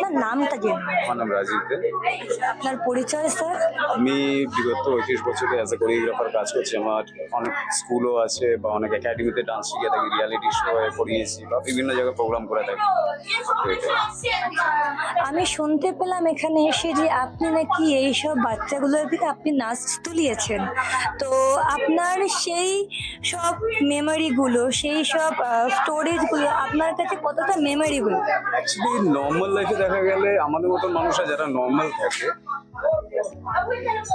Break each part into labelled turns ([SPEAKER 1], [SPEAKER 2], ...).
[SPEAKER 1] আপনার নামটা জেনে নেব।
[SPEAKER 2] আমার নাম রাজীব দে।
[SPEAKER 1] আপনার পরিচয় স্যার?
[SPEAKER 2] আমি বিগত 21 বছরে অ্যাজ এ কোরিওগ্রাফার কাজ করছি। আমার অনেক স্কুলও আছে বা অনেক একাডেমিতে ডান্স শিখে থাকি, রিয়ালিটি শো করিয়েছি বা বিভিন্ন জায়গায় প্রোগ্রাম করে থাকি। তো এটাই।
[SPEAKER 1] আমি শুনতে পেলাম এখানে এসে যে আপনি নাকি এইসব বাচ্চাগুলোর দিকে আপনি নাচ তুলিয়েছেন। তো আপনার সেই সব মেমোরিগুলো, সেই সব স্টোরেজগুলো আপনার কাছে কতটা মেমোরেবল?
[SPEAKER 2] অ্যাকচুয়ালি নর্মাল লাইফে দেখা গেলে আমাদের মতন মানুষরা যারা নর্মাল থাকে,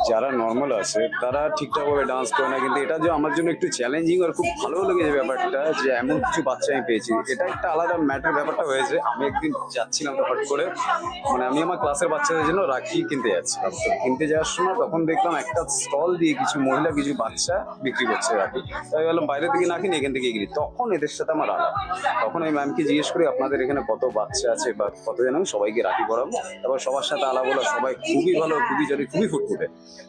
[SPEAKER 2] যারা নর্মাল আছে তারা ঠিকঠাক ভাবে ডান্স করে না, কিন্তু এটা যে আমার জন্য একটু চ্যালেঞ্জিং আর খুব ভালো লেগেছে ব্যাপারটা যে এমন কিছু বাচ্চা আমি পেয়েছি। এটা একটা আলাদা ম্যাটার ব্যাপারটা হয়েছে। আমি একদিন যাচ্ছিলাম তো হট করে, মানে আমি আমার ক্লাসের বাচ্চাদের জন্য রাখি কিনতে যাচ্ছিলাম। তো কিনতে যাওয়ার সময় তখন দেখলাম একটা স্টল দিয়ে কিছু মহিলা কিছু বাচ্চা বিক্রি করছে রাখি। তাই বললাম বাইরে থেকে না কিনে এখান থেকে কিনি। তখন এদের সাথে আমার আলাপ। তখন আমি ম্যামকে জিজ্ঞেস করি আপনাদের এখানে কত বাচ্চা আছে বা কতজন, আমি সবাইকে রাখি পড়াবো। তারপর সবার সাথে আলাপ হলো, সবাই খুবই ভালো, খুবই জলে, খুবই ফুটফুটে।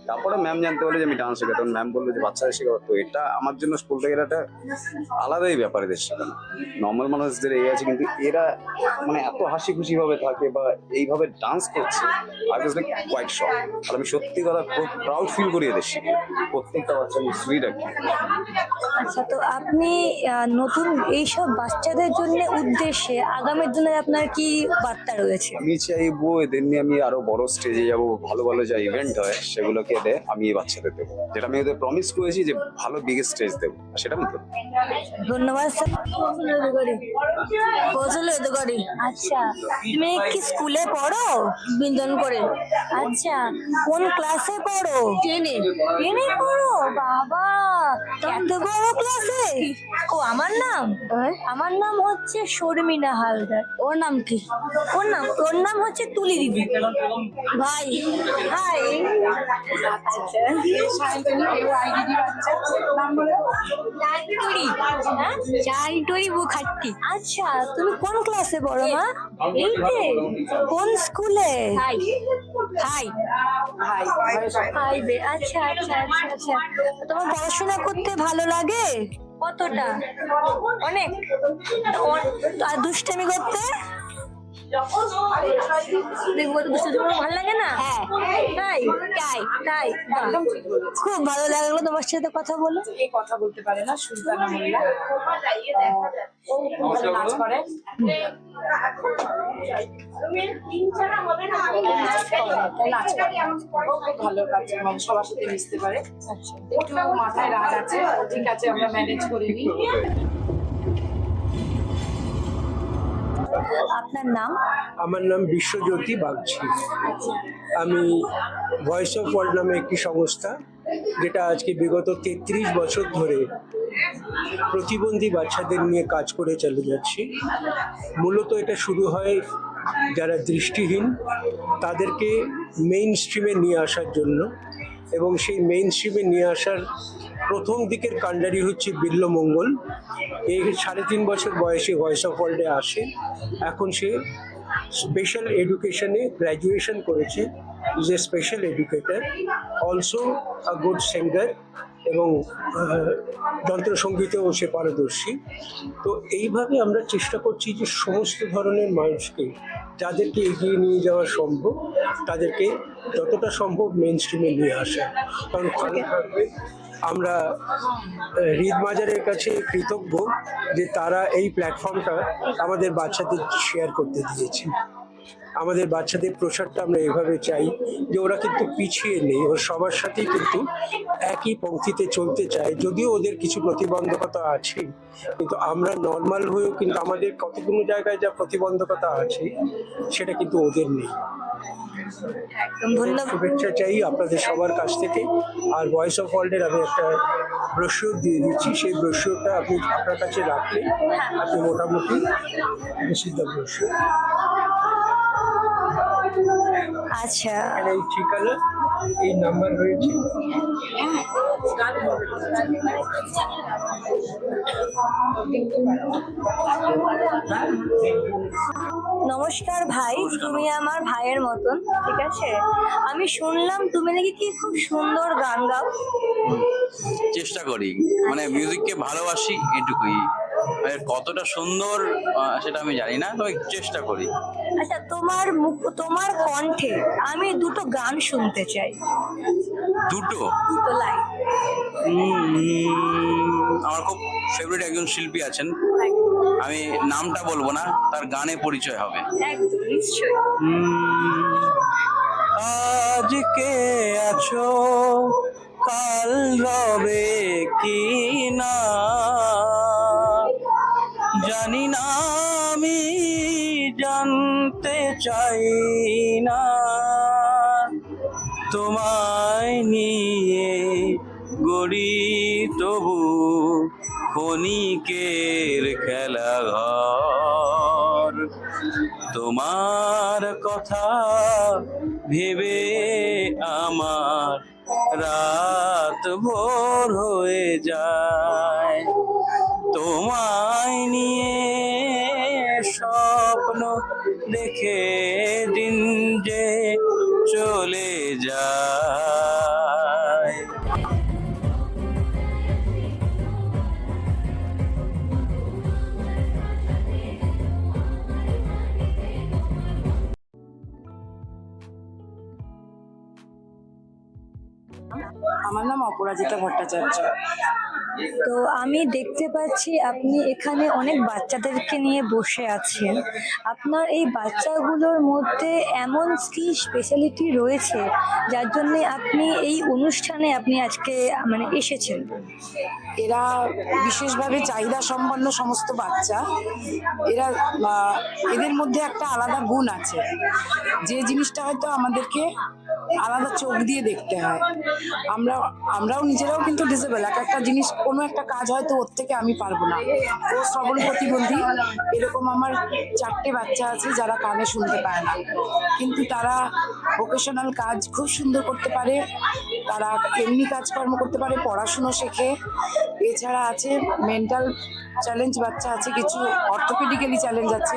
[SPEAKER 2] তারপরে ম্যাম জানতে পারলো যে আমি ডান্স শেখাই, তখন ম্যাম বললো যে বাচ্চাদের শেখাবো। তো এটা আমার জন্য স্কুল থেকে একটা আলাদাই ব্যাপার এদের শেখানো। নর্মাল মানুষদের এই আছে, কিন্তু এরা মানে এত হাসি খুশি ভাবে থাকে বা এইভাবে ডান্স করছে, আই ওয়াজ লাইক কোয়াইট শক। আর আমি সত্যি কথা খুব প্রাউড ফিল করি এদের শিখে। প্রত্যেকটা বাচ্চা আমি সুইট রাখি।
[SPEAKER 1] আচ্ছা, তো আপনি নতুন এইসব বাচ্চাদের জন্য উদ্দেশ্যে আগামী দিনে আপনার কি বার্তা রয়েছে?
[SPEAKER 2] আমি চাইবো এদের নিয়ে আমি আরো বড় স্টেজে যাবো, ভালো ভালো যা ইভেন্ট হয় সেগুলোকে আমি এই বাচ্চাদের দেবো, যেটা আমি ওদের প্রমিস করেছি যে ভালো বিগেস্ট স্টেজ দেবো, আর সেটা আমি দেবো।
[SPEAKER 1] ধন্যবাদ স্যার। আচ্ছা, তুমি কি স্কুলে পড়ো? বিন্দন করে। আচ্ছা, কোন ক্লাসে পড়ো? টেনে। টেনে পড়ো? বাবা, এত বড় ক্লাসে! ও, আমার নাম হচ্ছে শর্মিনা হালদার। ওর নাম কি? ওর নাম হচ্ছে তুলি দিদি। ভাই, হাই। আচ্ছা, চাইটুরি বুখাট্টি। আচ্ছা, তুমি কোন ক্লাসে পড়ো মা? এইতে? কোন স্কুলে? হাই। আচ্ছা আচ্ছা আচ্ছা আচ্ছা। তোমার পড়াশোনা করতে ভালো লাগে? কতটা? অনেক? আর দুষ্টামি করতে? ভালো লাগে না? হ্যাঁ, তাই খুব ভালো লাগলো তোমার সাথে কথা বলে।
[SPEAKER 3] কথা বলতে পারে না, সুলতানা মোল্লা। ও ভালো নাচ করে। নাচ করে খুব ভালো কাজ, মানে সবার সাথে মিশতে পারে। একটু মাথায় রাগ আছে, ঠিক আছে, আমরা ম্যানেজ করে নিই।
[SPEAKER 1] আপনার নাম?
[SPEAKER 4] আমার নাম বিশ্বজ্যোতি বাগচি। আমি ভয়েস অফ ওয়ার্ল্ড নামে একটি সংস্থা, যেটা আজকে বিগত 33 বছর ধরে প্রতিবন্ধী বাচ্চাদের নিয়ে কাজ করে চলে যাচ্ছি। মূলত এটা শুরু হয় যারা দৃষ্টিহীন তাদেরকে মেইন স্ট্রিমে নিয়ে আসার জন্য, এবং সেই মেইন স্ট্রিমে নিয়ে আসার প্রথম দিকের কাণ্ডারি হচ্ছে বিল্লমঙ্গল। এই 3.5 বছর বয়সে ভয়েস অফ ওয়ার্ল্ডে আসে। এখন সে স্পেশাল এডুকেশনে গ্র্যাজুয়েশন করেছে, is a special educator, also a good singer, এবং যন্ত্রসঙ্গীতেও সে পারদর্শী। তো এইভাবে আমরা চেষ্টা করছি যে সমস্ত ধরনের মানুষকে, যাদেরকে এগিয়ে নিয়ে যাওয়া সম্ভব, তাদেরকে যতটা সম্ভব মেইন স্ট্রিমে নিয়ে আসা। কারণ আমরা হৃদমাজারের কাছে কৃতজ্ঞ যে তারা এই প্ল্যাটফর্মটা আমাদের বাচ্চাদের শেয়ার করতে দিয়েছে। আমাদের বাচ্চাদের প্রসারটা আমরা এভাবে চাই যে ওরা কিন্তু পিছিয়ে নেই, ওরা সবার সাথেই কিন্তু একই পংক্তিতে চলতে চায়। যদিও ওদের কিছু প্রতিবন্ধকতা আছে, কিন্তু আমরা নর্মাল হয়েও কিন্তু আমাদের কতগুলো জায়গায় যা প্রতিবন্ধকতা আছে সেটা কিন্তু ওদের নেই। শুভেচ্ছা চাই আপনাদের সবার কাছ থেকে। আর ভয়েস অফ ওয়ার্ল্ডের আমি একটা ব্রোশিওর দিয়ে দিচ্ছি, সেই ব্রোশিওরটা আপনি আপনার কাছে রাখলে আপনি মোটামুটি রিসিভ দ্য ব্রোশিওর।
[SPEAKER 1] আচ্ছা,
[SPEAKER 4] এই ঠিকানা, এই নাম্বার রয়েছে।
[SPEAKER 1] নমস্কার ভাই, তুমি আমার ভাইয়ের মতন, ঠিক আছে? আমি শুনলাম তুমি নাকি কি খুব সুন্দর গান গাও।
[SPEAKER 5] চেষ্টা করি, মানে মিউজিককে ভালোবাসি, এটুকুই। কতটা সুন্দর সেটা আমি জানি না, তবে চেষ্টা করি।
[SPEAKER 1] আচ্ছা, তোমার কণ্ঠে আমি দুটো গান শুনতে চাই,
[SPEAKER 5] দুটো
[SPEAKER 1] দুটো লাইন।
[SPEAKER 5] আমার খুব ফেভারিট একজন শিল্পী আছেন, আমি নামটা বলবো না, তার গানে পরিচয় হবে।
[SPEAKER 1] একদম নিশ্চয়ই।
[SPEAKER 5] আজকে আছো কাল রবে কি না জানি না, আমি জানতে চাই না, তোমায় নিয়ে গড়ি তবু ক্ষণিকের খেলাঘর, তোমার কথা ভেবে আমার রাত ভোর হয়ে যায়, তোমায় নিয়ে স্বপ্ন দেখে দিন যে চলে যায়।
[SPEAKER 3] আমার নাম অপরাজিতা ভট্টাচার্য।
[SPEAKER 1] তো আমি দেখতে পাচ্ছি আপনি এখানে অনেক বাচ্চাদেরকে নিয়ে বসে আছেন। আপনার এই বাচ্চাগুলোর মধ্যে এমন কি স্পেশালিটি রয়েছে যার জন্য আপনি এই অনুষ্ঠানে আপনি আজকে মানে এসেছেন?
[SPEAKER 3] এরা বিশেষভাবে চাহিদা সম্পন্ন সমস্ত বাচ্চা। এরা এদের মধ্যে একটা আলাদা গুণ আছে, যে জিনিসটা হয়তো আমাদেরকে আলাদা চোখ দিয়ে দেখতে হয়। আমরাও নিজেরাও কিন্তু ডিসেবল, একটা জিনিস কোনো একটা কাজ হয়তো ওর থেকে আমি পারবো না, ও শ্রবণ প্রতিবন্ধী। এরকম আমার 4টে বাচ্চা আছে যারা কানে শুনতে পায় না, কিন্তু তারা ভোকেশনাল কাজ খুব সুন্দর করতে পারে, তারা এমনি কাজকর্ম করতে পারে, পড়াশুনো শেখে। এছাড়া আছে মেন্টাল চ্যালেঞ্জ বাচ্চা আছে, কিছু অর্থোপেডিক্যালি চ্যালেঞ্জ আছে।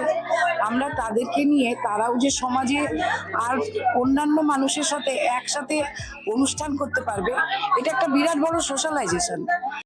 [SPEAKER 3] আমরা তাদেরকে নিয়ে তারাও যে সমাজে আর অন্যান্য মানুষের সাথে একসাথে অনুষ্ঠান করতে পারবে, এটা একটা বিরাট বড় সোশ্যালাইজেশন।